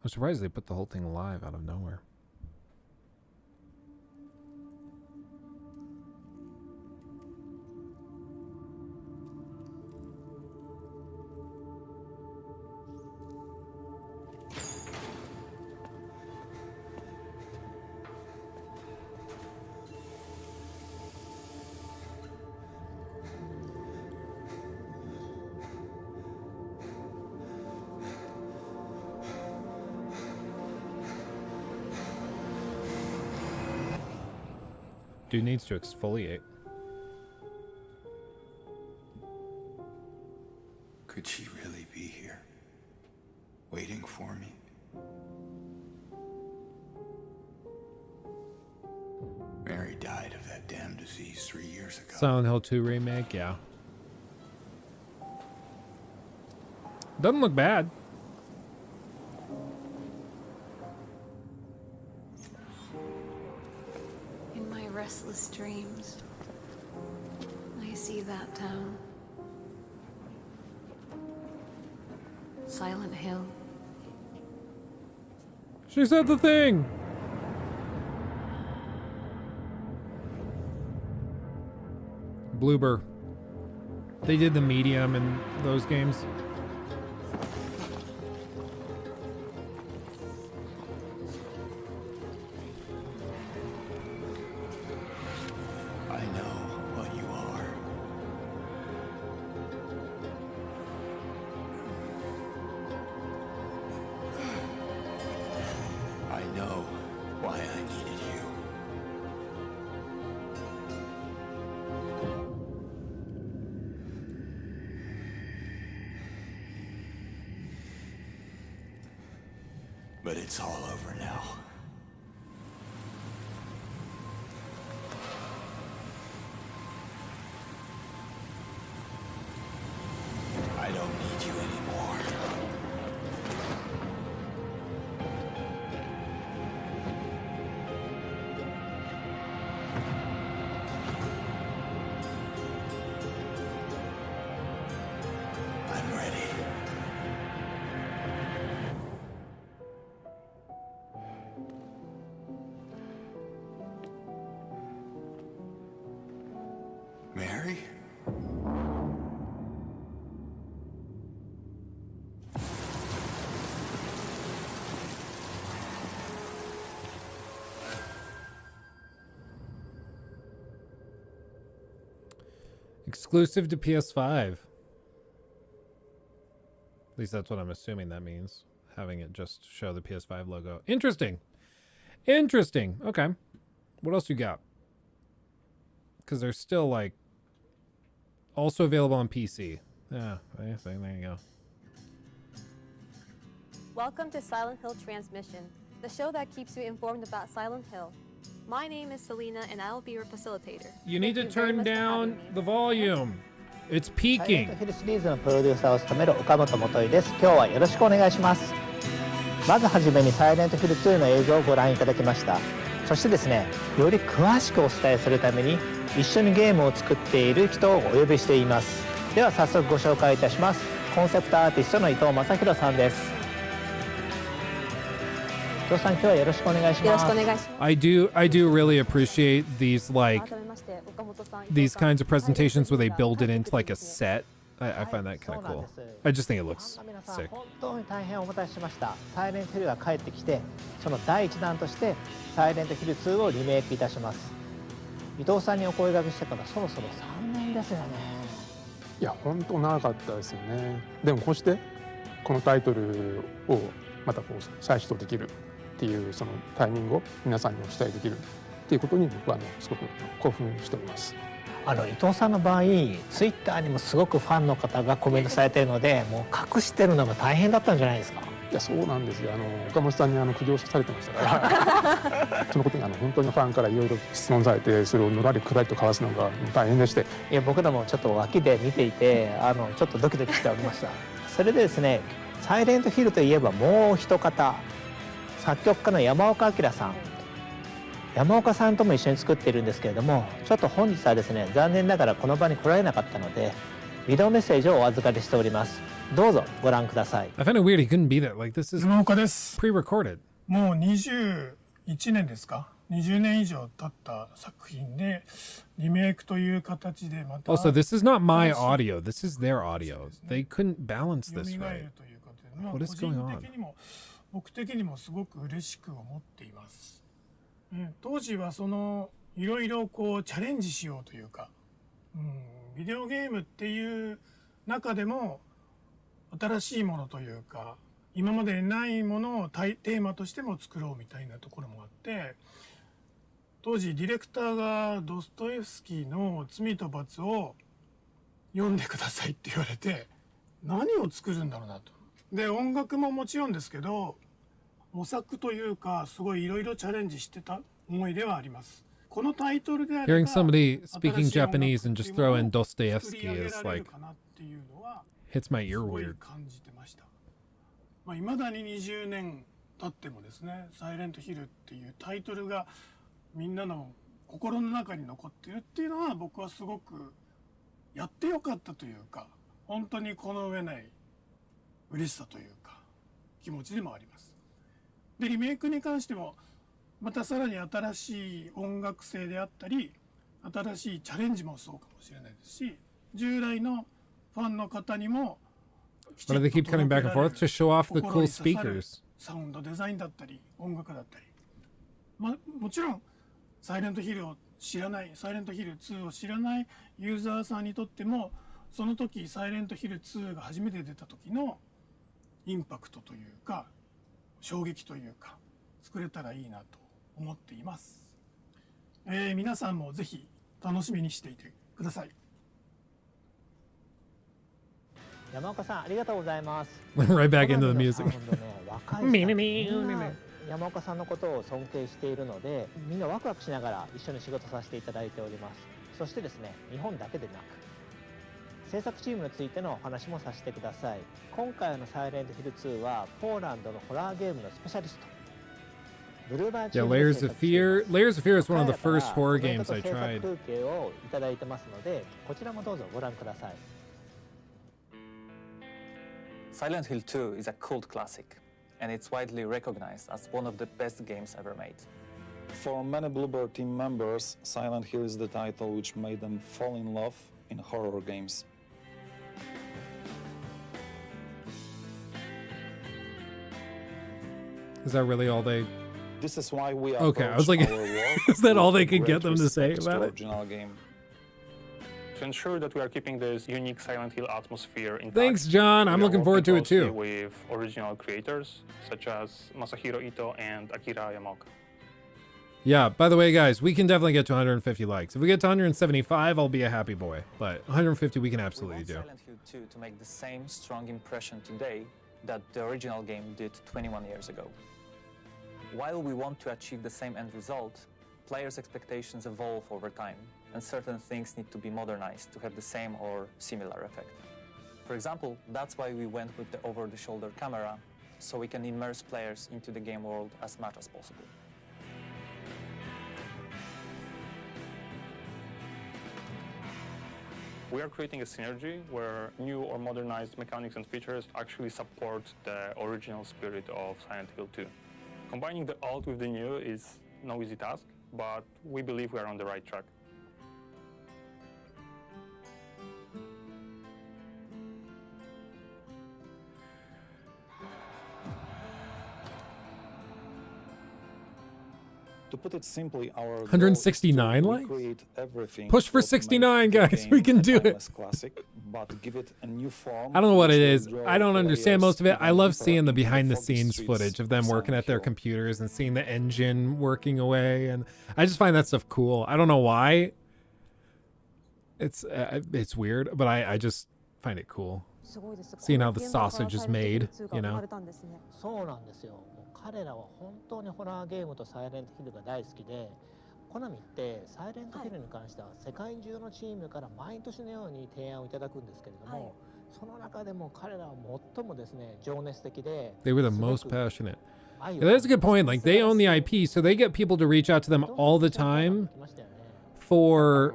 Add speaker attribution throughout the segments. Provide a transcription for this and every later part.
Speaker 1: I'm surprised they put the whole thing live out of nowhere. Dude needs to exfoliate.
Speaker 2: Could she really be here, waiting for me? Mary died of that damn disease 3 years ago.
Speaker 1: Silent Hill 2 remake, yeah. Doesn't look bad.
Speaker 3: In my restless dreams, I see that town. Silent Hill.
Speaker 1: She said the thing! Bloober. They did the medium in those games.
Speaker 2: I know what you are. I know why I needed you. But it's all over now. I don't need you anymore. I'm ready. Mary?
Speaker 1: Exclusive to PS5. At least that's what I'm assuming that means. Having it just show the PS5 logo. Interesting. Interesting. Okay. What else you got? Because they're still like also available on PC. Yeah, there you go.
Speaker 4: Welcome to Silent Hill Transmission, the show that keeps you informed about Silent Hill. My name is Selena and I will be your facilitator.
Speaker 1: You need to
Speaker 4: Thank you very
Speaker 1: turn
Speaker 4: much for
Speaker 1: down
Speaker 4: having me.
Speaker 1: the volume. It's
Speaker 5: サイレント
Speaker 1: peaking.
Speaker 5: ヒルシリーズのプロデューサーを務める岡本元井です。今日はよろしくお願いします。まずはじめにサイレントヒル2の映像をご覧いただきました。そしてですね、より詳しくお伝えするために一緒にゲームを作っている人をお呼びしています。では早速ご紹介いたします。コンセプトアーティストの伊藤正弘さんです。伊藤さん、今日はよろしくお願いし
Speaker 4: よろ
Speaker 5: ます。
Speaker 4: しくお願いします。
Speaker 1: I do really appreciate these like
Speaker 4: 改めまして岡本さん、
Speaker 1: these kinds of presentations where they build it into like a set. I find that kind of cool. I just think it looks
Speaker 5: 皆さん
Speaker 1: sick.
Speaker 5: 本当に大変お待たせしました。サイレントヒルが帰ってきて、その第一弾としてサイレントヒル2をリメイクいたします。伊藤さんにお声掛けしてからそろそろ3年ですよね。
Speaker 6: いや本当長かったですよね。でもこうしてこのタイトルをまたこう再始動できるっていうそのタイミングを皆さんにお伝えできるっていうことに僕はすごく興奮しております。
Speaker 5: 伊藤さんの場合、ツイッターにもすごくファンの方がコメントされているので、もう隠してるのが大変だったんじゃないですか。
Speaker 6: いやそうなんですよ。岡本さんに苦情されてましたからそのことに本当にファンからいろいろ質問されて、それをのらりくらりと交わすのが大変でして、
Speaker 5: いや僕らもちょっと脇で見ていてちょっとドキドキしておりました。それでですね、サイレントヒルといえばもう一方、作曲家の山岡明さん。山岡さんとも一緒に作っているんですけれども、ちょっと本日はですね、残念ながらこの場に来られなかったのでビデオメッセージをお預かりしております。どうぞご覧ください。
Speaker 1: I find it weird he couldn't be there. Like, this is
Speaker 7: 山岡です。
Speaker 1: pre-recorded.
Speaker 7: もう21年ですか、20年以上経った作品でリメイクという形でまた
Speaker 1: Also, this is not my audio. This is their audio. They couldn't balance
Speaker 7: 蘇
Speaker 1: this
Speaker 7: る
Speaker 1: right.
Speaker 7: ということで、まあ
Speaker 1: What
Speaker 7: 個
Speaker 1: is
Speaker 7: 人
Speaker 1: going on?
Speaker 7: 的にも僕的にもすごく嬉しく思っています。当時はそのいろいろこうチャレンジしようというか、ビデオゲームっていう中でも新しいものというか今までにないものをテーマとしても作ろうみたいなところもあって、当時ディレクターがドストエフスキーの「罪と罰」を読んでくださいって言われて、何を作るんだろうなと。で音楽ももちろんですけど模索というかすごいいろいろチャレンジしてた思いではあります。このタイトルであれば
Speaker 1: Hearing somebody speaking
Speaker 7: 新しい音楽
Speaker 1: Japanese and just throw in
Speaker 7: 作り
Speaker 1: Dostoevsky
Speaker 7: 上げ
Speaker 1: is
Speaker 7: られる
Speaker 1: like
Speaker 7: かなっていうのは
Speaker 1: hits my
Speaker 7: す
Speaker 1: ear
Speaker 7: ごい
Speaker 1: weird.
Speaker 7: 感じてました。いまだに20年経ってもですね、サイレントヒルっていうタイトルがみんなの心の中に残ってるっていうのは僕はすごくやってよかったというか、本当にこの上ない嬉しさというか気持ちでもあります。でリメイクに関してもまたさらに新しい音楽性であったり新しいチャレンジもそうかもしれないですし、従来のファンの方にも
Speaker 1: Why do they keep cutting back and forth? To show off the cool speakers.
Speaker 7: サウンドデザインだったり音楽だったり、もちろんサイレントヒルを知らない、サイレントヒル2を知らないユーザーさんにとってもその時サイレントヒル2が初めて出た時のインパクトというか衝撃というか作れたらいいなと思っています。皆さんもぜひ楽しみにしていてください。
Speaker 5: 山岡さんありがとうございます。
Speaker 1: Right back into the music.
Speaker 5: 若い人みんな山岡さんのことを尊敬しているので、みんなワクワクしながら一緒に仕事させていただいております。そしてですね、日本だけでなく制作チームについてのお話もさせてください。今回のサイレントヒル2はポーランドのホラーゲームのスペシャリストブルーバーチ
Speaker 1: Yeah,
Speaker 5: ームで
Speaker 1: Layers
Speaker 5: 制
Speaker 1: of
Speaker 5: 作しています
Speaker 1: Fear. Layers of Fear is one of the
Speaker 5: 彼ら
Speaker 1: first
Speaker 5: から
Speaker 1: horror
Speaker 5: コメン
Speaker 1: games
Speaker 5: トと
Speaker 1: I
Speaker 5: 制作
Speaker 1: tried.
Speaker 5: 風景をいただいてますので、こちらもどうぞご覧ください。
Speaker 8: Silent Hill 2 is a cult classic, and it's widely recognized as one of the best games ever made.
Speaker 9: For many Bluebird team members, Silent Hill is the title which made them fall in love in horror games.
Speaker 1: Is that really all they...
Speaker 9: This is why we
Speaker 1: Okay, I was like,
Speaker 9: approach our work
Speaker 1: is that all
Speaker 9: with
Speaker 1: they could
Speaker 9: great
Speaker 1: get them to say
Speaker 9: respect
Speaker 1: about
Speaker 9: the
Speaker 1: it?
Speaker 9: original game.
Speaker 10: To ensure that we are keeping this unique Silent Hill atmosphere intact.
Speaker 1: Thanks, John. I'm
Speaker 10: we are
Speaker 1: looking forward to
Speaker 10: working
Speaker 1: it too.
Speaker 10: closely with original creators such as Masahiro Ito and Akira Yamaoka.
Speaker 1: Yeah, by the way, guys, we can definitely get to 150 likes. If we get to 175, I'll be a happy boy. But 150 we can absolutely
Speaker 8: We
Speaker 1: do.
Speaker 8: want Silent Hill 2 to make the same strong impression today that the original game did 21 years ago. While we want to achieve the same end result, players' expectations evolve over time, and certain things need to be modernized to have the same or similar effect. For example, that's why we went with the over-the-shoulder camera, so we can immerse players into the game world as much as possible.
Speaker 10: We are creating a synergy where new or modernized mechanics and features actually support the original spirit of Silent Hill 2. Combining the old with the new is no easy task, but we believe we are on the right track.
Speaker 9: To put it simply, our
Speaker 1: 169
Speaker 9: goal is
Speaker 1: likes?
Speaker 9: to recreate everything
Speaker 1: Push for
Speaker 9: what made
Speaker 1: 69,
Speaker 9: the
Speaker 1: guys.
Speaker 9: game
Speaker 1: We can
Speaker 9: a
Speaker 1: do it.
Speaker 9: timeless classic, but give it a new form
Speaker 1: I don't know what
Speaker 9: which
Speaker 1: it
Speaker 9: will
Speaker 1: is.
Speaker 9: draw
Speaker 1: I don't understand
Speaker 9: players
Speaker 1: most of it. I
Speaker 9: even
Speaker 1: love
Speaker 9: deeper
Speaker 1: seeing the
Speaker 9: into
Speaker 1: behind the
Speaker 9: foggy
Speaker 1: scenes
Speaker 9: streets
Speaker 1: footage of them
Speaker 9: of
Speaker 1: working
Speaker 9: Silent
Speaker 1: at their
Speaker 9: Hill.
Speaker 1: computers and seeing the engine working away, and I just find that stuff cool. I don't know why. It's weird, but I just find it cool. Seeing how the sausage is made, you know.
Speaker 5: そうなんですよ。もう彼らは本当にホラーゲームとサイレントヒルが大好きで、コナミってサイレントヒルに関しては世界中のチームから毎年のように提案をいただくんですけれども、その中でも彼らは最もですね情熱的で、
Speaker 1: They were the most passionate. Yeah, that's a good point. Like, they own the IP, so they get people to reach out to them all the time for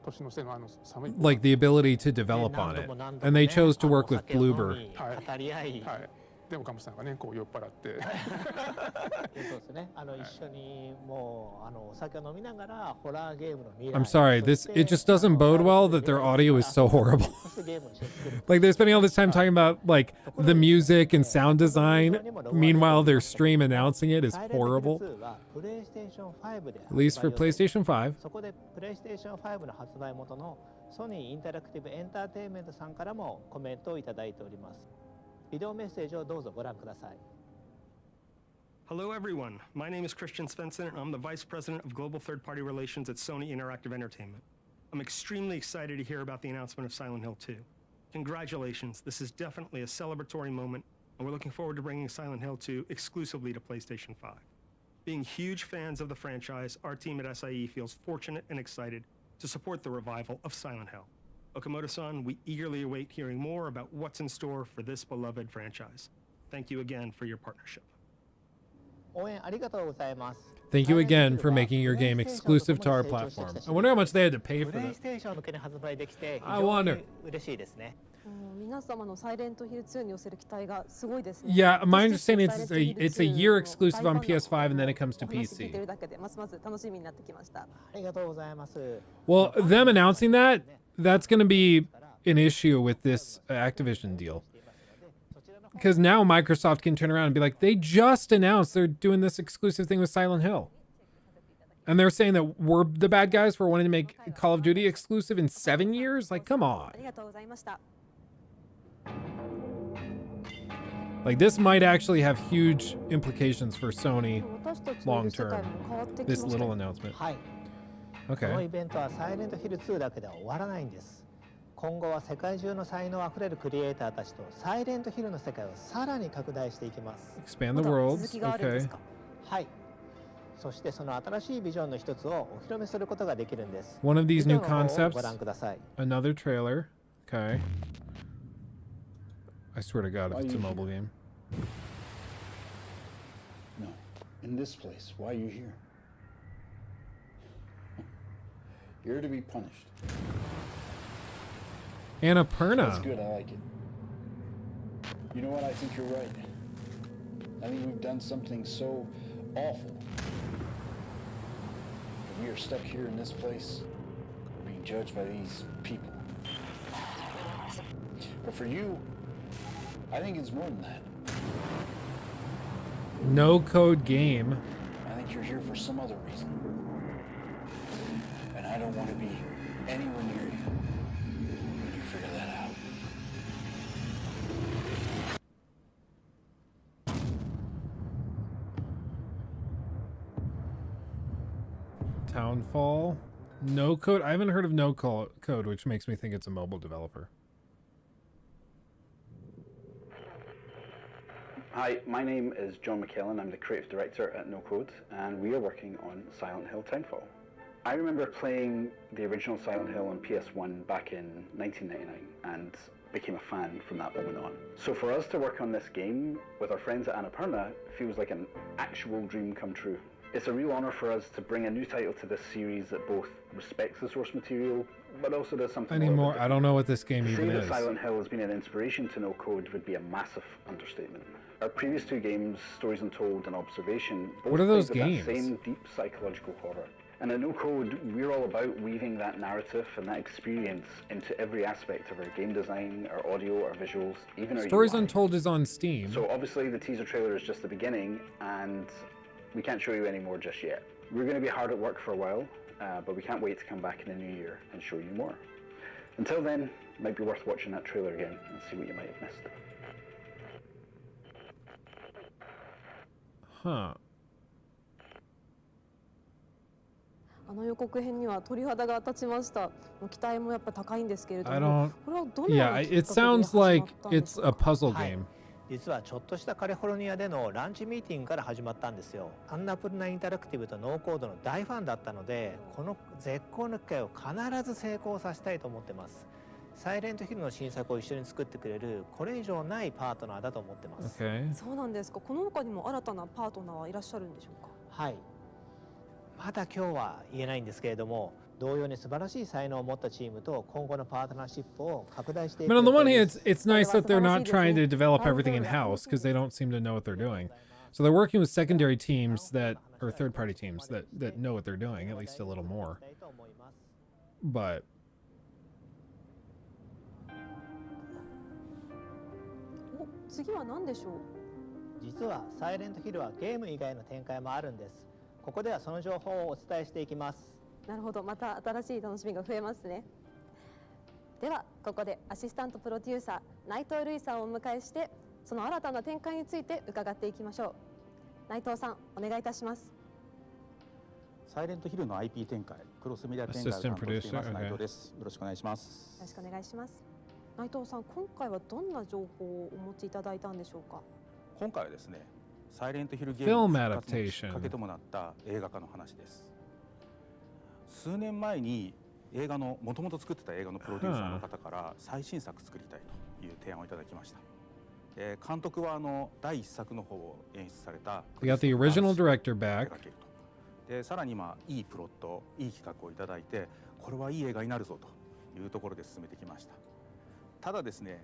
Speaker 6: 年の瀬の寒い
Speaker 1: like the ability to develop on it, and they chose to work with Bloober.
Speaker 6: はい、で岡本さんがねこう酔っ払って
Speaker 5: そうですね。一緒にもうお酒を飲みながらホラーゲームの未来。
Speaker 1: I'm sorry, it just doesn't bode well that their audio is so horrible. Like they're spending all this time talking about like the music and sound design. Meanwhile, their stream announcing it is horrible. At least for PlayStation 5.
Speaker 5: そこでプレイステーション5の発売元のソニーインタラクティブエンターテインメントさんからもコメントをいただいております。ビデオメッセージをどうぞご覧ください。
Speaker 11: Hello, everyone. My name is Christian Svensson, and I'm the Vice President of Global Third-Party Relations at Sony Interactive Entertainment. I'm extremely excited to hear about the announcement of Silent Hill 2. Congratulations. This is definitely a celebratory moment, and we're looking forward to bringing Silent Hill 2 exclusively to PlayStation 5. Being huge fans of the franchise, our team at SIE feels fortunate and excited to support the revival of Silent Hill. Okamoto-san, we eagerly await hearing more about what's in store for this beloved franchise. Thank you again for your partnership.
Speaker 5: 応援ありがとうございます。
Speaker 1: Thank you again for making your game exclusive to our platform. I wonder how much they had to pay for
Speaker 5: プレイ
Speaker 1: that.
Speaker 5: ステーション向けに発売できて非
Speaker 1: I
Speaker 5: 常
Speaker 1: wonder.
Speaker 5: に嬉しいですね。
Speaker 4: 皆様のサイレントヒル2に寄せる期待がすごいですね。
Speaker 1: Yeah, my
Speaker 4: そして
Speaker 1: understanding
Speaker 4: Silent
Speaker 1: is
Speaker 4: Hill
Speaker 1: it's a
Speaker 4: 2
Speaker 1: year exclusive on
Speaker 4: の大ファンの
Speaker 1: PS5 and then it comes to
Speaker 4: お話聞いて
Speaker 1: PC.
Speaker 4: るだけでますます楽しみになってきました。
Speaker 5: ありがとうございます。
Speaker 1: Well, them announcing that, that's going to be an issue with this Activision deal. Because now Microsoft can turn around and be like, they just announced they're doing this exclusive thing with Silent Hill. And they're saying that we're the bad guys for wanting to make Call of Duty exclusive in 7 years? Like, come on.
Speaker 4: ありがとうございました。
Speaker 1: Like, this might actually have huge implications for Sony
Speaker 4: 私たちのい
Speaker 1: long
Speaker 4: る世界
Speaker 1: term.
Speaker 4: も変わってき
Speaker 1: This
Speaker 4: ました
Speaker 1: little
Speaker 4: ね。
Speaker 1: announcement.
Speaker 5: はい。この
Speaker 1: Okay.
Speaker 5: イベントはサイレントヒル2だけでは終わらないんです。今後は世界中の才能あふれるクリエイターたちとサイレントヒルの世界をさらに拡大していきます。
Speaker 1: Expand
Speaker 4: ま
Speaker 1: the
Speaker 4: だ
Speaker 1: worlds.
Speaker 4: 続きがあるんで
Speaker 1: Okay.
Speaker 4: すか。
Speaker 5: はい。そしてその新しいビジョンの一つをお披露目することができるんです。
Speaker 1: One of
Speaker 5: ビ
Speaker 1: these
Speaker 5: デ
Speaker 1: new
Speaker 5: オの方を
Speaker 1: concepts.
Speaker 5: ご覧ください。
Speaker 1: Another trailer. Okay. I swear to God, if it's a mobile game.
Speaker 2: No. In this place. Why are you here? You're to be punished.
Speaker 1: Annapurna.
Speaker 2: That's good, I like it. You know what? I think you're right. I think we've done something so awful. We are stuck here in this place, being judged by these people. But for you, I think it's more than that.
Speaker 1: No code game.
Speaker 2: I think you're here for some other reason. And I don't want to be anywhere near you when you figure that out.
Speaker 1: Townfall. No code. I haven't heard of no code, which makes me think it's a mobile developer.
Speaker 12: Hi, my name is John McKellen. I'm the creative director at No Code, and we are working on Silent Hill Townfall. I remember playing the original Silent Hill on PS1 back in 1999 and became a fan from that moment on. So for us to work on this game with our friends at Annapurna feels like an actual dream come true. It's a real honor for us to bring a new title to this series that both respects the source material, but also does something
Speaker 1: I need more. I don't know what this game
Speaker 12: to
Speaker 1: even
Speaker 12: say that
Speaker 1: is.
Speaker 12: Silent Hill has been an inspiration to No Code would be a massive understatement. Our previous two games, Stories Untold and Observation, both
Speaker 1: What are those
Speaker 12: played with
Speaker 1: games?
Speaker 12: that same deep psychological horror. And at No Code, we're all about weaving that narrative and that experience into every aspect of our game design, our audio, our visuals, even our
Speaker 1: Stories
Speaker 12: UI.
Speaker 1: Untold is on Steam.
Speaker 12: So obviously the teaser trailer is just the beginning, and we can't show you any more just yet. We're going to be hard at work for a while, but we can't wait to come back in the new year and show you more. Until then, it might be worth watching that trailer again and see what you might have missed.
Speaker 1: Huh.
Speaker 4: あの予告編には鳥肌が立ちました。もう期待もやっぱ高いんですけれど
Speaker 1: I
Speaker 4: も、
Speaker 1: don't.
Speaker 4: これはどのよう
Speaker 1: Yeah,
Speaker 4: なきっかけで
Speaker 1: it
Speaker 4: 始ま
Speaker 1: sounds
Speaker 4: ったん
Speaker 1: like
Speaker 4: で
Speaker 1: it's
Speaker 4: す
Speaker 1: a
Speaker 4: か。
Speaker 1: puzzle
Speaker 5: はい
Speaker 1: game.
Speaker 5: 実はちょっとしたカリフォルニアでのランチミーティングから始まったんですよ。アンナプルナインタラクティブとノーコードの大ファンだったので、この絶好の機会を必ず成功させたいと思ってます。サイレントヒルの新作を一緒に作ってくれるこれ以上ないパートナーだと思ってます。
Speaker 1: Okay.
Speaker 4: そうなんですか。この他にも新たなパートナーはいらっしゃるんでしょうか。
Speaker 5: はい。まだ今日は言えないんですけれども、同様に素晴らしい才能を持ったチームと今後のパートナーシップを拡大していく
Speaker 1: But on the
Speaker 5: 予
Speaker 1: one
Speaker 5: 定
Speaker 1: hand,
Speaker 5: で
Speaker 1: it's
Speaker 5: す。
Speaker 1: it's nice that they're not trying to develop everything in house because they don't seem to know what they're doing. So they're working with secondary teams that or third party teams that know what they're doing at least a little more. But
Speaker 4: お、次は何でしょう。
Speaker 5: 実はサイレントヒルはゲーム以外の展開もあるんです。ここではその情報をお伝えしていきます。
Speaker 4: なるほど、また新しい楽しみが増えますね。ではここでアシスタントプロデューサー内藤瑠衣さんをお迎えしてその新たな展開について伺っていきましょう。内藤さん、お願いいたします。
Speaker 13: サイレントヒルの IP 展開、クロスメディア展開を担当しています内藤です。よろしくお願いします。
Speaker 4: よろしくお願いします。内藤さん、今回はどんな情報をお持ちいただいたんでしょうか。
Speaker 13: 今回はですね、サイレントヒルゲームの復活のきっかけともなった映画化の話です。数年前に映画の元々作ってた映画のプロデューサーの方から最新作作りたいという提案をいただきました。監督は第1作の方を演出された
Speaker 1: we got the original director back.
Speaker 13: でさらにいいプロット、いい企画をいただいて、これはいい映画になるぞというところで進めてきました。ただですね、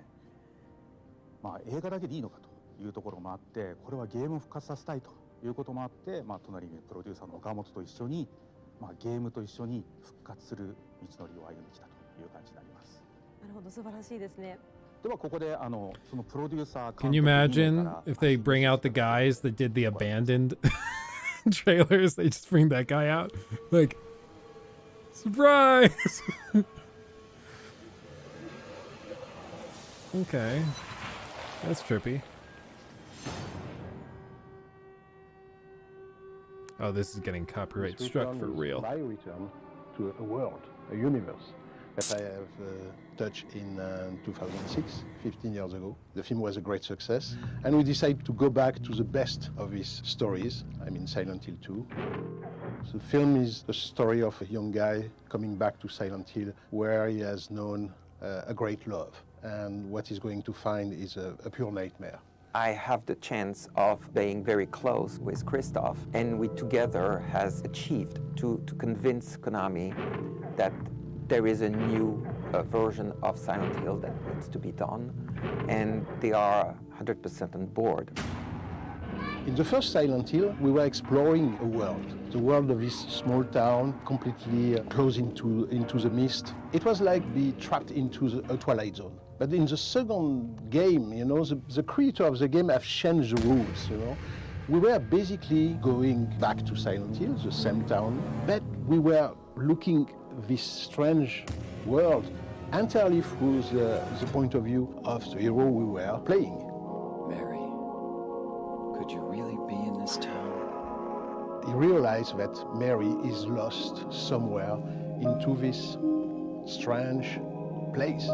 Speaker 13: 映画だけでいいのかというところもあって、これはゲームを復活させたいということもあって、隣にプロデューサーの岡本と一緒に、ゲームと一緒に復活する道のりを歩んできたという感じになります。
Speaker 4: なるほど、素晴らしいですね。
Speaker 13: ではここでそのプロデューサー
Speaker 1: Can you imagine if they bring out the guys that did the abandoned trailers? They just bring that guy out like surprise. Okay, that's trippy. Oh, this is getting copyright struck for real.
Speaker 14: My return to a world, a universe that I have touched in 2006, 15 years ago. The film was a great success, and we decided to go back to the best of his stories. I mean, Silent Hill 2. The film is the story of a young guy coming back to Silent Hill, where he has known a great love, and what he's going to find is a pure nightmare.
Speaker 15: I have the chance of being very close with Christoph, and we together has achieved to convince Konami that there is a new version of Silent Hill that needs to be done, and they are 100% on board.
Speaker 14: In the first Silent Hill, we were exploring a world, the world of this small town, completely closed into the mist. It was like being trapped into a Twilight Zone. But in the second game, you know, the creator of the game have changed the rules, you know. We were basically going back to Silent Hill, the same town, but we were looking this strange world entirely through the point of view of the hero we were playing.
Speaker 16: Mary, could you really be in this town?
Speaker 14: He realized that Mary is lost somewhere into this strange place.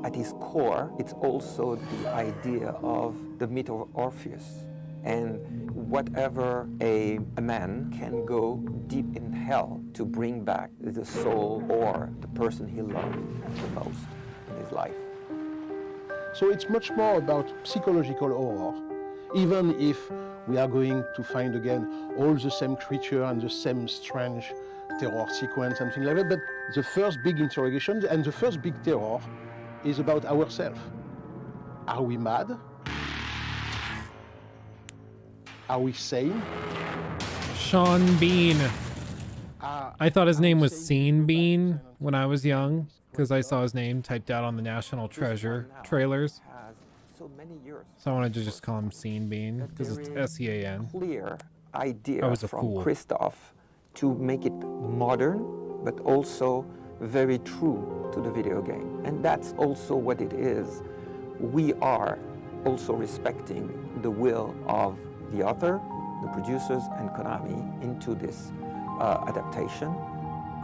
Speaker 15: At its core, it's also the idea of the myth of Orpheus. And whatever a man can go deep in hell to bring back the soul or the person he loved the most in his life.
Speaker 14: So it's much more about psychological horror, even if we are going to find again all the same creature and the same strange terror sequence and things like that. But the first big interrogation and the first big terror is about ourselves. Are we mad? Are we sane?
Speaker 1: Sean Bean. I thought his name was Scene Bean when I was young because I saw his name typed out on the National Treasure trailers. So I wanted to just call him Scene Bean because it's S-E-A-N.
Speaker 15: Clear idea
Speaker 1: I was a
Speaker 15: from
Speaker 1: fool.
Speaker 15: Christoph to make it modern, but also very true to the video game. And that's also what it is. We are also respecting the will of the author, the producers, and Konami into this adaptation.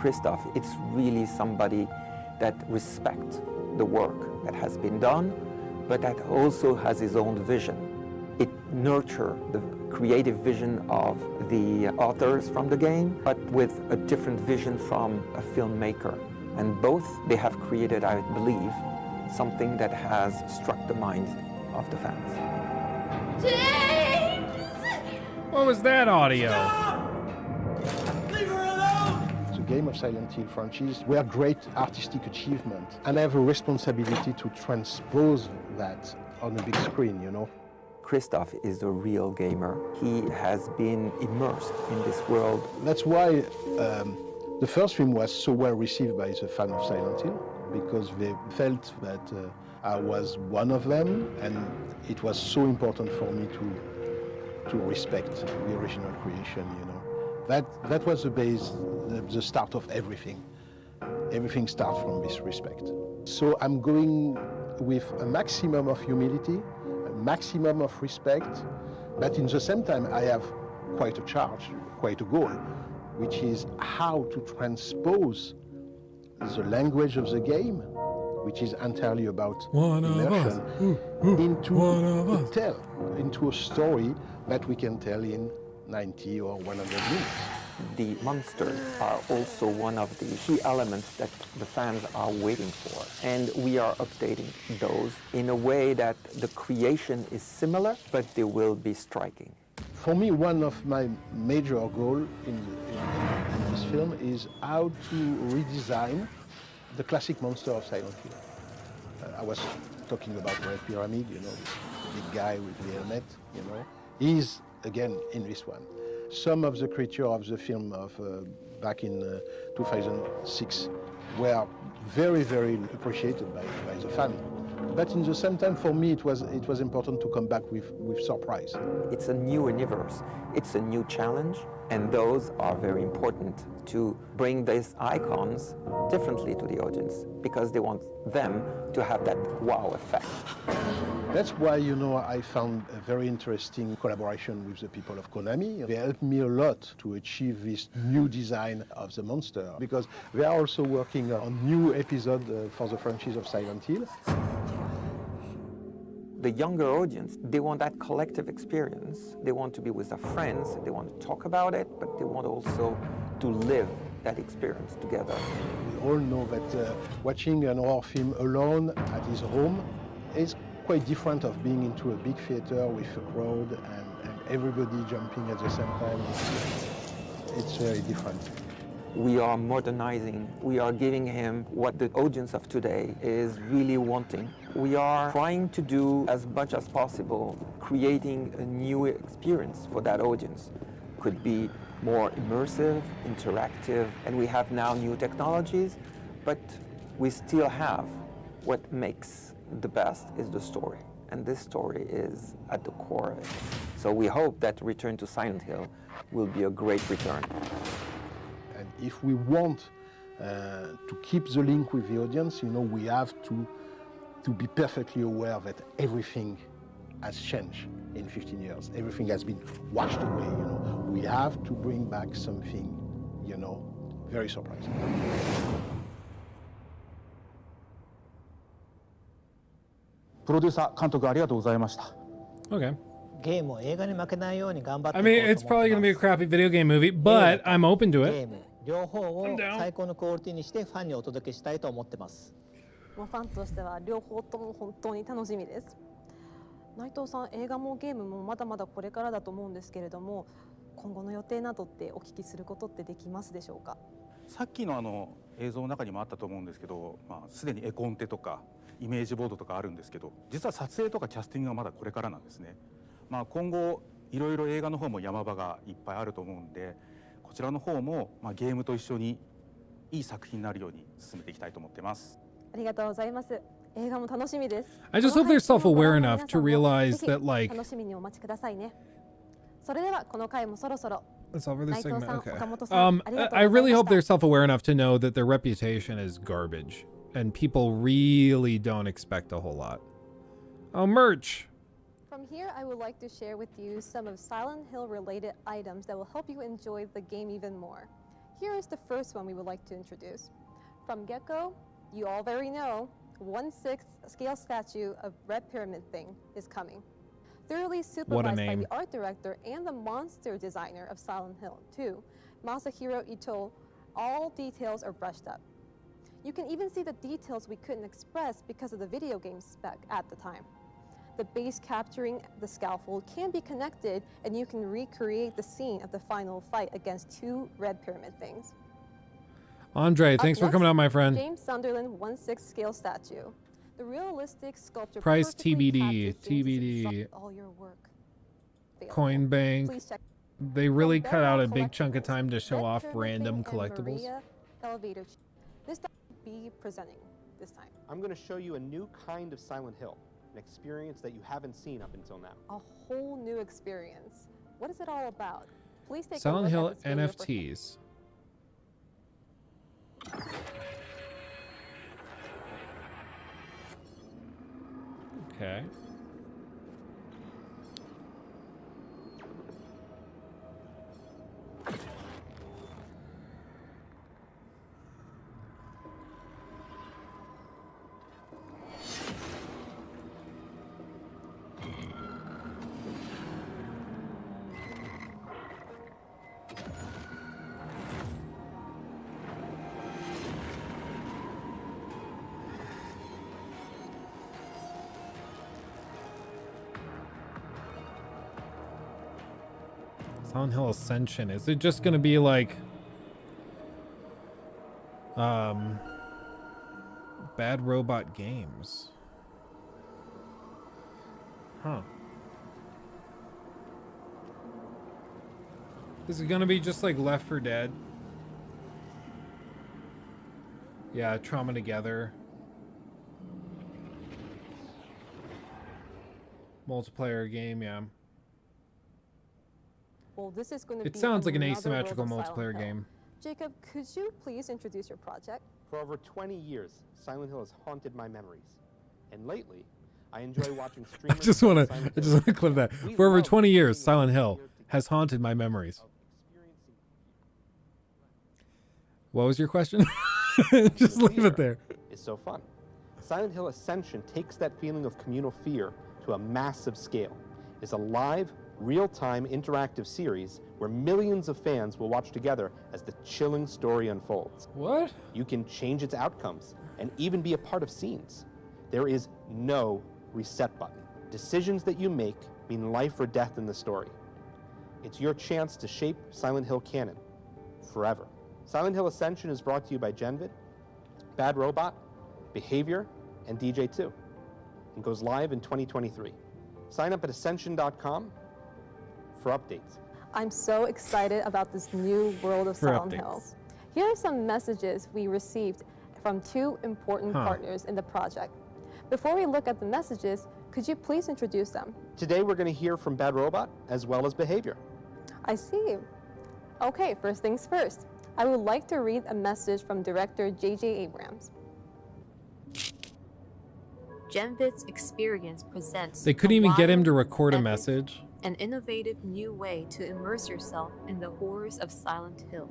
Speaker 15: Christoph, it's really somebody that respects the work that has been done, but that also has his own vision. It nurtures the creative vision of the authors from the game, but with a different vision from a filmmaker. And both, they have created, I believe, something that has struck the minds of the fans.
Speaker 1: What was that audio?
Speaker 14: The the game of Silent Hill franchise were great artistic achievement, and I have a responsibility to transpose that on a big screen, you know.
Speaker 15: Christoph is a real gamer. He has been immersed in this world.
Speaker 14: That's why the first film was so well received by the fans of Silent Hill, because they felt that I was one of them, and it was so important for me to respect the original creation, you know. That was the base, the start of everything. Everything starts from this respect. So I'm going with a maximum of humility, a maximum of respect, but in the same time I have quite a charge, quite a goal, which is how to transpose the language of the game, which is entirely about immersion, into a story that we can tell in 90 or 100 minutes.
Speaker 15: The monsters are also one of the key elements that the fans are waiting for. And we are updating those in a way that the creation is similar, but they will be striking.
Speaker 14: For me, one of my major goals in this film is how to redesign the classic monster of Silent Hill. I was talking about Red Pyramid, you know, this big guy with the helmet, you know. He's, again, in this one. Some of the creatures of the film of back in 2006 were very, very appreciated by the fan. But in the same time, for me, it was important to come back with surprise.
Speaker 15: It's a new universe. It's a new challenge, and those are very important to bring these icons differently to the audience, because they want them to have that wow effect.
Speaker 14: That's why, you know, I found a very interesting collaboration with the people of Konami. They helped me a lot to achieve this new design of the monster, because they are also working on new episodes for the franchise of Silent Hill.
Speaker 15: The younger audience, they want that collective experience. They want to be with their friends, they want to talk about it, but they want also to live that experience together.
Speaker 14: We all know that watching an horror film alone at his home is quite different of being into a big theater with a crowd and everybody jumping at the same time. It's very different.
Speaker 15: We are modernizing, we are giving him what the audience of today is really wanting. We are trying to do as much as possible, creating a new experience for that audience. Could be more immersive, interactive, and we have now new technologies, but we still have what makes the best is the story. And this story is at the core of it. So we hope that Return to Silent Hill will be a great return.
Speaker 14: And if we want to keep the link with the audience, you know, we have to be perfectly aware that everything has changed in 15 years. Everything has been washed away, you know. We have to bring back something, you know, very surprising.
Speaker 13: プロデューサー監督ありがとうございました。
Speaker 1: Okay.
Speaker 5: ゲームを映画に負けないように頑張って
Speaker 1: I
Speaker 5: いこうと思
Speaker 1: mean,
Speaker 5: って
Speaker 1: it's
Speaker 5: ます
Speaker 1: probably going to be a crappy video game movie, but I'm open to
Speaker 5: ゲー
Speaker 1: it.
Speaker 5: ム両方を最高のクオリティにしてファンにお届けしたいと思ってます。
Speaker 4: もうファンとしては両方とも本当に楽しみです。内藤さん、映画もゲームもまだまだこれからだと思うんですけれども、今後の予定などってお聞きすることってできますでしょうか。
Speaker 13: さっきの映像の中にもあったと思うんですけど、すでに絵コンテとかイメージボードとかあるんですけど、実は撮影とかキャスティングはまだこれからなんですね。今後いろいろ映画の方も山場がいっぱいあると思うんで、こちらの方もゲームと一緒にいい作品になるように進めていきたいと思ってます。
Speaker 4: ありがとうございます。映画も楽しみです。
Speaker 1: I just hope they're self-aware enough to realize that, like,
Speaker 4: 楽しみにお待ちくださいね。それではこの回もそろそろ。
Speaker 1: that's all for this
Speaker 4: 内藤
Speaker 1: segment.
Speaker 4: さん、
Speaker 1: Okay.
Speaker 4: 岡本さん、ありがとうござい
Speaker 1: I
Speaker 4: ました。
Speaker 1: really hope they're self-aware enough to know that their reputation is garbage, and people really don't expect a whole lot. Oh, merch.
Speaker 4: From here, I would like to share with you some of Silent Hill related items that will help you enjoy the game even more. Here is the first one we would like to introduce. From Gecko, you all very know, 1/6 scale statue of Red Pyramid Thing is coming. Thoroughly supervised by
Speaker 1: name.
Speaker 4: the art director and the monster designer of Silent Hill 2, Masahiro Ito, all details are brushed up. You can even see the details we couldn't express because of the video game spec at the time. The base capturing the scaffold can be connected, and you can recreate the scene of the final fight against 2 Red Pyramid Things.
Speaker 1: Andre, thanks for coming out, my friend.
Speaker 4: James Sunderland 1/6 scale statue. The realistic sculpture
Speaker 1: Price
Speaker 4: perfectly
Speaker 1: TBD.
Speaker 4: captures James's
Speaker 1: TBD.
Speaker 4: exhaust all your work.
Speaker 1: Coinbank.
Speaker 4: Please check
Speaker 1: They really
Speaker 4: From
Speaker 1: cut out a
Speaker 4: Bedrock
Speaker 1: big chunk of
Speaker 4: Collectibles,
Speaker 1: time to show
Speaker 4: Red
Speaker 1: off
Speaker 4: Turban
Speaker 1: random
Speaker 4: King and
Speaker 1: collectibles.
Speaker 4: Maria Elevator. This time be presenting this time.
Speaker 17: I'm going to show you a new kind of Silent Hill, an experience that you haven't seen up until now.
Speaker 4: A whole new experience. What is it all about? Please take
Speaker 1: Silent
Speaker 4: a
Speaker 1: Hill
Speaker 4: look at this video for
Speaker 1: NFTs. Okay. Silent Hill Ascension. Is it just gonna be like Bad Robot Games? Huh. Is it gonna be just like Left 4 Dead? Yeah, Trauma Together. Multiplayer game, yeah.
Speaker 4: Well, this is going to
Speaker 1: It
Speaker 4: be
Speaker 1: sounds like an
Speaker 4: another
Speaker 1: asymmetrical
Speaker 4: world of Silent
Speaker 1: multiplayer
Speaker 4: Hill.
Speaker 1: game.
Speaker 4: Jacob, could you please introduce your project?
Speaker 17: For over 20 years, Silent Hill has haunted my memories. And lately, I enjoy watching
Speaker 1: I
Speaker 17: streamers
Speaker 1: just
Speaker 17: play
Speaker 1: want
Speaker 17: Silent
Speaker 1: to
Speaker 17: Hill.
Speaker 1: clip that.
Speaker 17: We
Speaker 1: For over
Speaker 17: love
Speaker 1: 20 years,
Speaker 17: being
Speaker 1: Silent
Speaker 17: able to
Speaker 1: Hill
Speaker 17: hear
Speaker 1: has haunted my memories.
Speaker 17: of experiencing
Speaker 1: What was your question? Just leave it there.
Speaker 17: is so fun. Silent Hill Ascension takes that feeling of communal fear to a massive scale. It's a live, real-time interactive series where millions of fans will watch together as the chilling story unfolds.
Speaker 1: What?
Speaker 17: You can change its outcomes and even be a part of scenes. There is no reset button. Decisions that you make mean life or death in the story. It's your chance to shape Silent Hill canon forever. Silent Hill Ascension is brought to you by Genvid, Bad Robot, Behavior, and DJ2, and goes live in 2023. Sign up at ascension.com for updates.
Speaker 4: I'm so excited about this new world of
Speaker 1: For
Speaker 4: Silent
Speaker 1: updates.
Speaker 4: Hill. Here are some messages we received from two important partners in the project. Before we look at the messages, could you please introduce them?
Speaker 17: Today we're going to hear from Bad Robot as well as Behavior.
Speaker 4: I see. Okay, first things first. I would like to read a message from director J.J. Abrams.
Speaker 18: Genvid's experience presents
Speaker 1: They couldn't
Speaker 18: a
Speaker 1: even get him
Speaker 18: wild,
Speaker 1: to record a
Speaker 18: epic,
Speaker 1: message.
Speaker 18: an innovative new way to immerse yourself in the horrors of Silent Hill.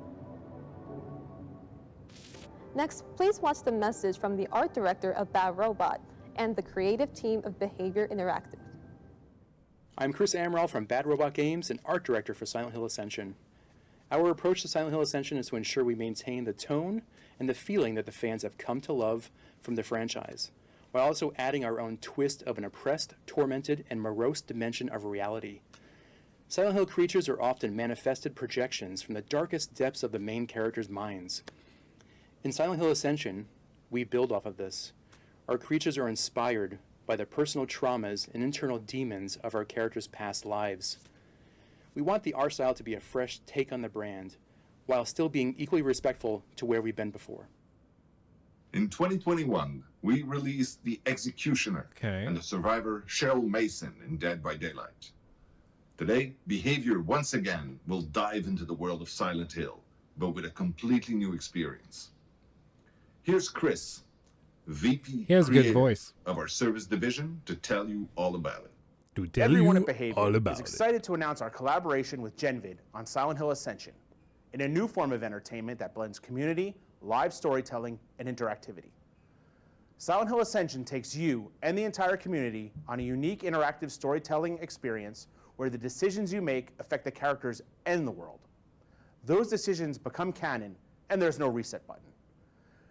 Speaker 4: Next, please watch the message from the art director of Bad Robot and the creative team of Behavior Interactive.
Speaker 19: I'm Chris Amaral from Bad Robot Games and art director for Silent Hill Ascension. Our approach to Silent Hill Ascension is to ensure we maintain the tone and the feeling that the fans have come to love from the franchise, while also adding our own twist of an oppressed, tormented, and morose dimension of reality. Silent Hill creatures are often manifested projections from the darkest depths of the main characters' minds. In Silent Hill Ascension, we build off of this. Our creatures are inspired by the personal traumas and internal demons of our characters' past lives. We want the art style to be a fresh take on the brand, while still being equally respectful to where we've been before.
Speaker 20: In 2021, we released The Executioner and the survivor Cheryl Mason in Dead by Daylight. Today, Behavior once again will dive into the world of Silent Hill, but with a completely new experience. Here's Chris, VP
Speaker 1: He has a good
Speaker 20: creative
Speaker 1: voice.
Speaker 20: of our service division, to tell you all about it.
Speaker 1: To tell
Speaker 21: Everyone
Speaker 1: you
Speaker 21: at Behavior
Speaker 1: all
Speaker 21: is
Speaker 1: about it.
Speaker 21: excited to announce our collaboration with Genvid on Silent Hill Ascension, in a new form of entertainment that blends community, live storytelling, and interactivity. Silent Hill Ascension takes you and the entire community on a unique interactive storytelling experience where the decisions you make affect the characters and the world. Those decisions become canon, and there's no reset button.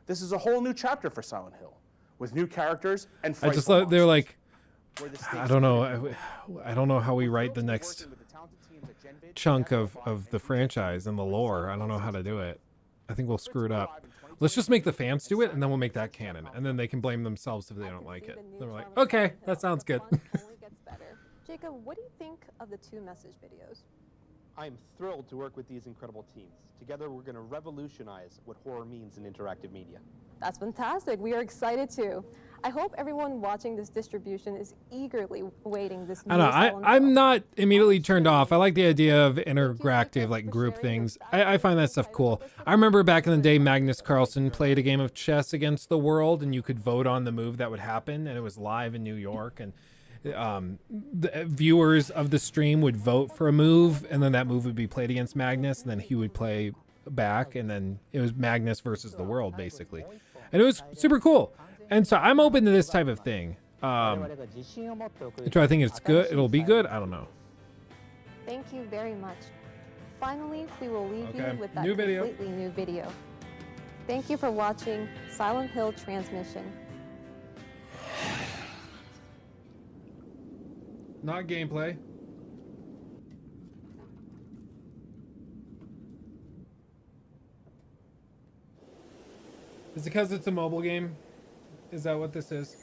Speaker 21: This is a whole new chapter for Silent Hill, with new characters and
Speaker 1: I just
Speaker 21: frightful
Speaker 1: thought they're like,
Speaker 21: where the
Speaker 1: I
Speaker 21: stakes
Speaker 1: don't know. I don't know how we write the next chunk of the franchise and the lore. I don't know how to do it. I think we'll screw it up. Let's just make the fans do it, and then we'll make that canon, and then they can blame themselves if they don't like it. Then we're like, okay, that sounds good.
Speaker 4: Only gets better. Jacob, what do you think of the 2 message videos?
Speaker 17: I'm thrilled to work with these incredible teams. Together, we're going to revolutionize what horror means in interactive media.
Speaker 4: That's fantastic. We are excited too. I hope everyone watching this distribution is eagerly awaiting this new
Speaker 1: I don't know.
Speaker 4: Silent Hill.
Speaker 1: I'm not immediately turned off. I like the idea of interactive, like group things. I find that stuff cool. I remember back in the day, Magnus Carlsen played a game of chess against the world, and you could vote on the move that would happen, and it was live in New York. And the viewers of the stream would vote for a move, and then that move would be played against Magnus, and then he would play back, and then it was Magnus versus the world, basically. And it was super cool. And so I'm open to this type of thing. Do I think it's good? It'll be good? I don't know.
Speaker 4: Thank you very much. Finally, we will leave you with that
Speaker 1: New video.
Speaker 4: completely new video. Thank you for watching Silent Hill Transmission.
Speaker 1: Not gameplay. Is it because it's a mobile game? Is that what this is?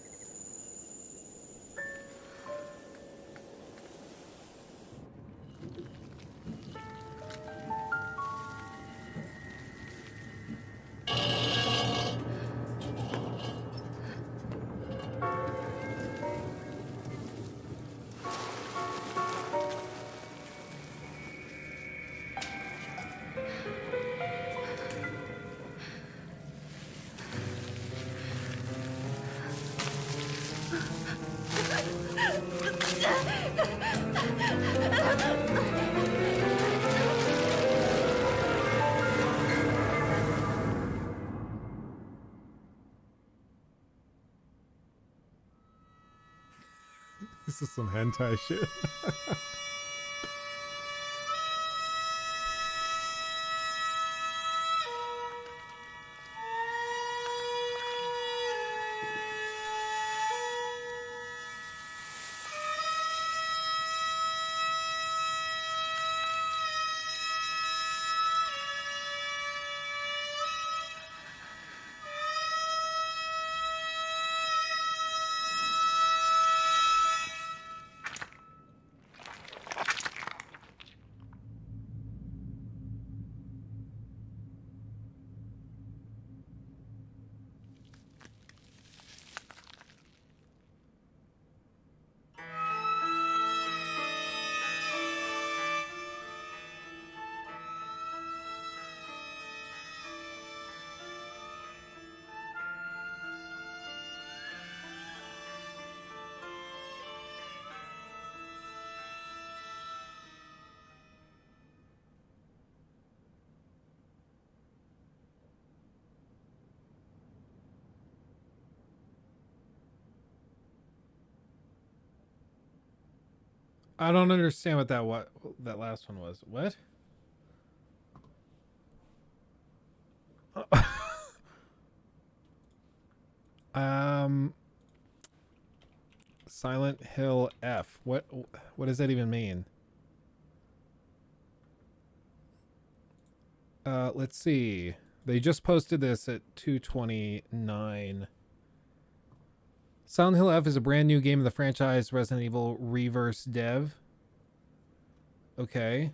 Speaker 1: This is some hentai shit. I don't understand what that last one was. What? Silent Hill F. What does that even mean? Let's see. They just posted this at 2:29. Silent Hill F is a brand new game of the franchise Resident Evil Reverse Dev. Okay.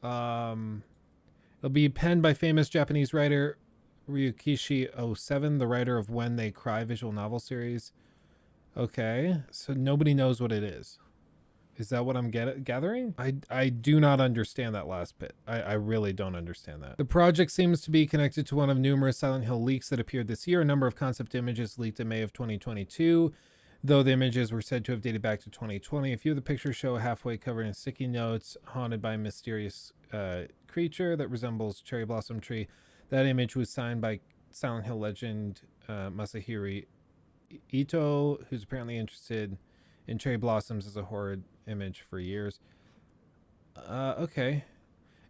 Speaker 1: It'll be penned by famous Japanese writer Ryukishi 07, the writer of When They Cry visual novel series. Okay. So nobody knows what it is. Is that what I'm gathering? I do not understand that last bit. I really don't understand that. The project seems to be connected to one of numerous Silent Hill leaks that appeared this year. A number of concept images leaked in May of 2022, though the images were said to have dated back to 2020. A few of the pictures show a halfway covered in sticky notes, haunted by a mysterious creature that resembles cherry blossom tree. That image was signed by Silent Hill legend Masahiro Ito, who's apparently interested in cherry blossoms as a horror image for years. Okay.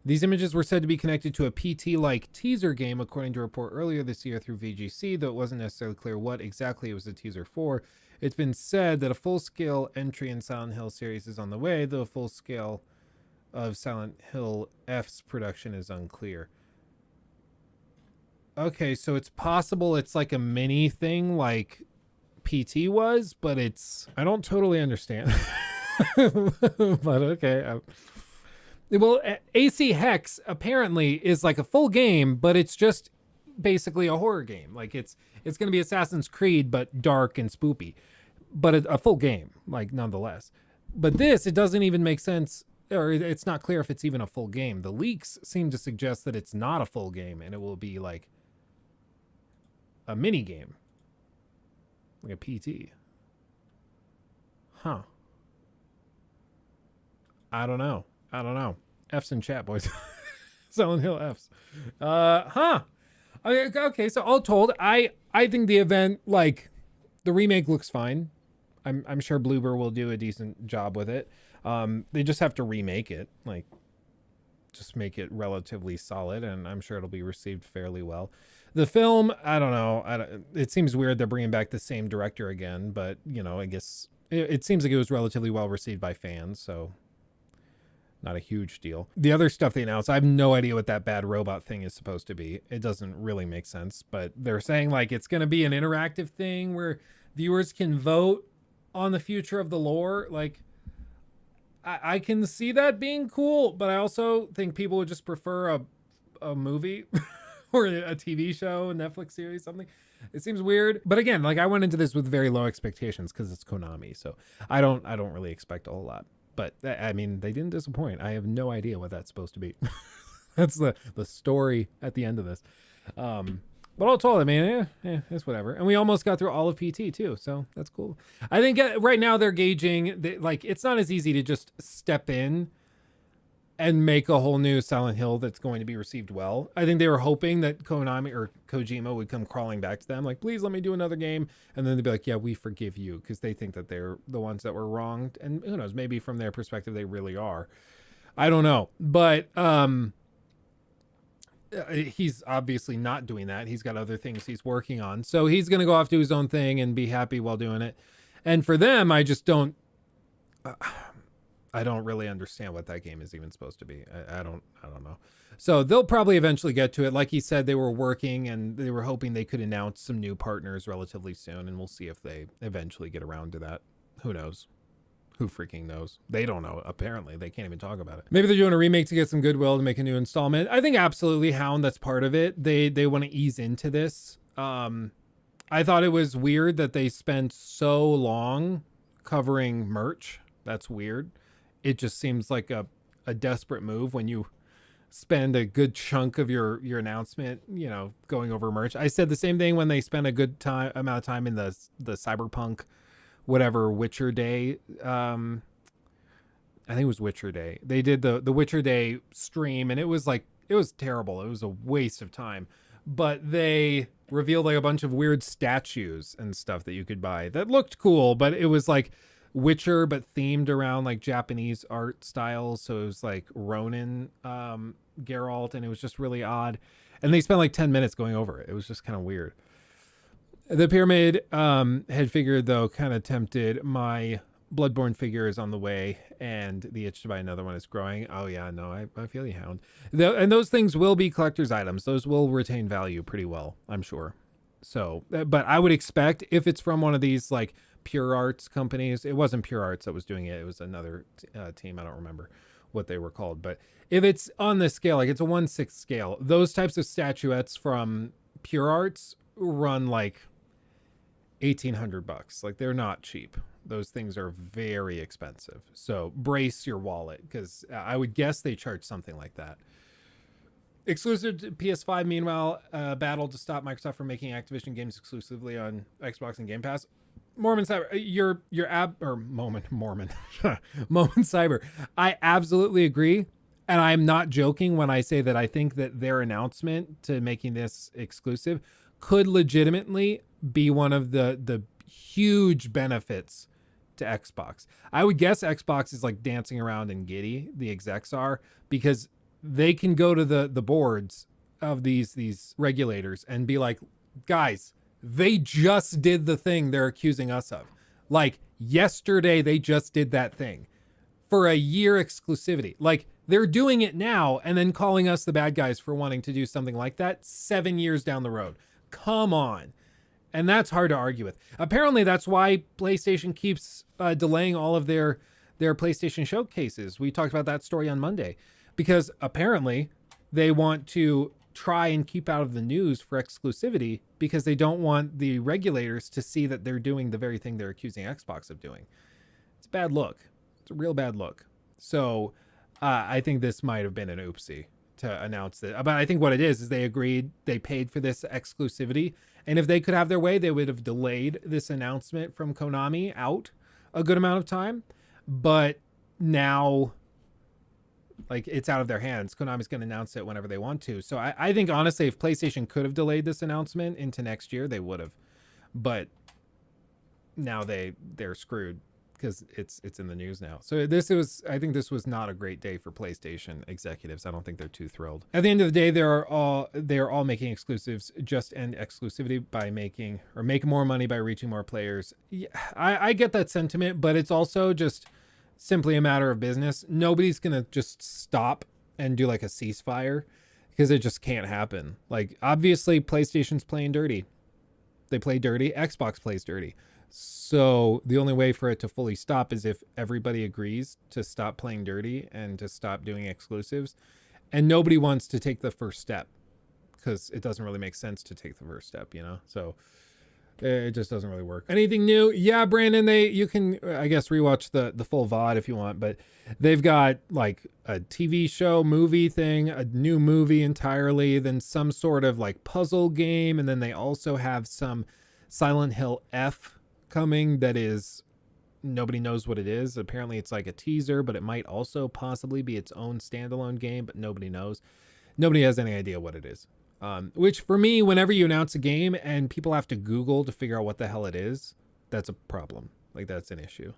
Speaker 1: These images were said to be connected to a PT-like teaser game, according to a report earlier this year through VGC, though it wasn't necessarily clear what exactly it was a teaser for. It's been said that a full-scale entry in Silent Hill series is on the way, though a full scale of Silent Hill F's production is unclear. okay, so it's possible it's like a mini thing like PT was, but I don't totally understand. But okay. Well, AC Hex apparently is like a full game, but it's just basically a horror game. Like it's going to be Assassin's Creed, but dark and spoopy, but a full game, like nonetheless. But this, it doesn't even make sense, or it's not clear if it's even a full game. The leaks seem to suggest that it's not a full game and it will be like a mini game, like a PT. Huh. I don't know. F's in chat, boys. Silent Hill F's. Okay, so all told, I think the event, like, the remake looks fine. I'm sure Bloober will do a decent job with it. They just have to remake it, like, just make it relatively solid, and I'm sure it'll be received fairly well. The film, I don't know. It seems weird they're bringing back the same director again, but, you know, I guess it seems like it was relatively well received by fans, so not a huge deal. The other stuff they announced, I have no idea what that bad robot thing is supposed to be. It doesn't really make sense, but they're saying like it's going to be an interactive thing where viewers can vote on the future of the lore. Like, I can see that being cool, but I also think people would just prefer a movie or a TV show, a Netflix series, something. It seems weird, but again, like I went into this with very low expectations because it's Konami, so I don't really expect a whole lot. But I mean, they didn't disappoint. I have no idea what that's supposed to be. That's the story at the end of this. But all told, I mean, it's whatever. And we almost got through all of PT too, so that's cool. I think right now they're gauging like it's not as easy to just step in and make a whole new Silent Hill that's going to be received well. I think they were hoping that Konami or Kojima would come crawling back to them like, please let me do another game. And then they'd be like, yeah, we forgive you, because they think that they're the ones that were wronged. And who knows, maybe from their perspective, they really are. I don't know. But he's obviously not doing that. He's got other things he's working on. So he's going to go off to his own thing and be happy while doing it. And for them, I just don't... I don't really understand what that game is even supposed to be. I don't know. So they'll probably eventually get to it. Like he said, they were working and they were hoping they could announce some new partners relatively soon, and we'll see if they eventually get around to that. Who knows? Who freaking knows? They don't know. Apparently, they can't even talk about it. Maybe they're doing a remake to get some goodwill to make a new installment. I think absolutely Hound, that's part of it. They want to ease into this. I thought it was weird that they spent so long covering merch. That's weird. It just seems like a desperate move when you spend a good chunk of your announcement, you know, going over merch. I said the same thing when they spent a good amount of time in the Cyberpunk, whatever, Witcher Day. I think it was Witcher Day. They did the Witcher Day stream, and it was terrible. It was a waste of time. But they revealed like a bunch of weird statues and stuff that you could buy that looked cool, but it was like Witcher but themed around like Japanese art styles, so it was like Ronin Geralt, and it was just really odd, and they spent like 10 minutes going over it. It was just kind of weird. The Pyramid head figure though kind of tempted. My Bloodborne figure is on the way, and the itch to buy another one is growing. Oh yeah, no, I feel you, Hound. And those things will be collector's items. Those will retain value pretty well, I'm sure. So, but I would expect if it's from one of these like Pure Arts companies, it wasn't Pure Arts that was doing it. It was another team. I don't remember what they were called, but if it's on this scale, like it's a 1/6 scale, those types of statuettes from Pure Arts run like $1,800. Like they're not cheap. Those things are very expensive. So brace your wallet, because I would guess they charge something like that. Exclusive to PS5, meanwhile, battle to stop Microsoft from making Activision games exclusively on Xbox and Game Pass. Mormon Cyber, Mormon Cyber. I absolutely agree, and I'm not joking when I say that I think that their announcement to making this exclusive could legitimately be one of the huge benefits to Xbox. I would guess Xbox is like dancing around and giddy, the execs are, because they can go to the boards of these regulators and be like, guys, they just did the thing they're accusing us of. Like yesterday, they just did that thing for a year exclusivity. Like They're doing it now and then calling us the bad guys for wanting to do something like that 7 years down the road. Come on. And that's hard to argue with. Apparently, that's why PlayStation keeps delaying all of their PlayStation showcases. We talked about that story on Monday. Because apparently, they want to try and keep out of the news for exclusivity because they don't want the regulators to see that they're doing the very thing they're accusing Xbox of doing. It's a bad look. It's a real bad look. So I think this might have been an oopsie to announce that. But I think what it is they agreed, they paid for this exclusivity. And if they could have their way, they would have delayed this announcement from Konami out a good amount of time. But now, like, it's out of their hands. Konami's going to announce it whenever they want to. So I think, honestly, if PlayStation could have delayed this announcement into next year, they would have. But now they're screwed because it's in the news now. So I think this was not a great day for PlayStation executives. I don't think they're too thrilled. At the end of the day, they're all making exclusives. Just end exclusivity by make more money by reaching more players. Yeah, I get that sentiment, but it's also just simply a matter of business. Nobody's gonna just stop and do like a ceasefire because it just can't happen. Like, obviously PlayStation's playing dirty. They play dirty. Xbox plays dirty. So the only way for it to fully stop is if everybody agrees to stop playing dirty and to stop doing exclusives. And nobody wants to take the first step because it doesn't really make sense to take the first step, you know? So it just doesn't really work. Anything new? Yeah, Brandon, you can, I guess, rewatch the full VOD if you want, but they've got like a TV show, movie thing, a new movie entirely, then some sort of like puzzle game. And then they also have some Silent Hill F coming that is, nobody knows what it is. Apparently it's like a teaser, but it might also possibly be its own standalone game, but nobody knows. Nobody has any idea what it is. Which for me, whenever you announce a game and people have to Google to figure out what the hell it is, that's a problem. Like, that's an issue.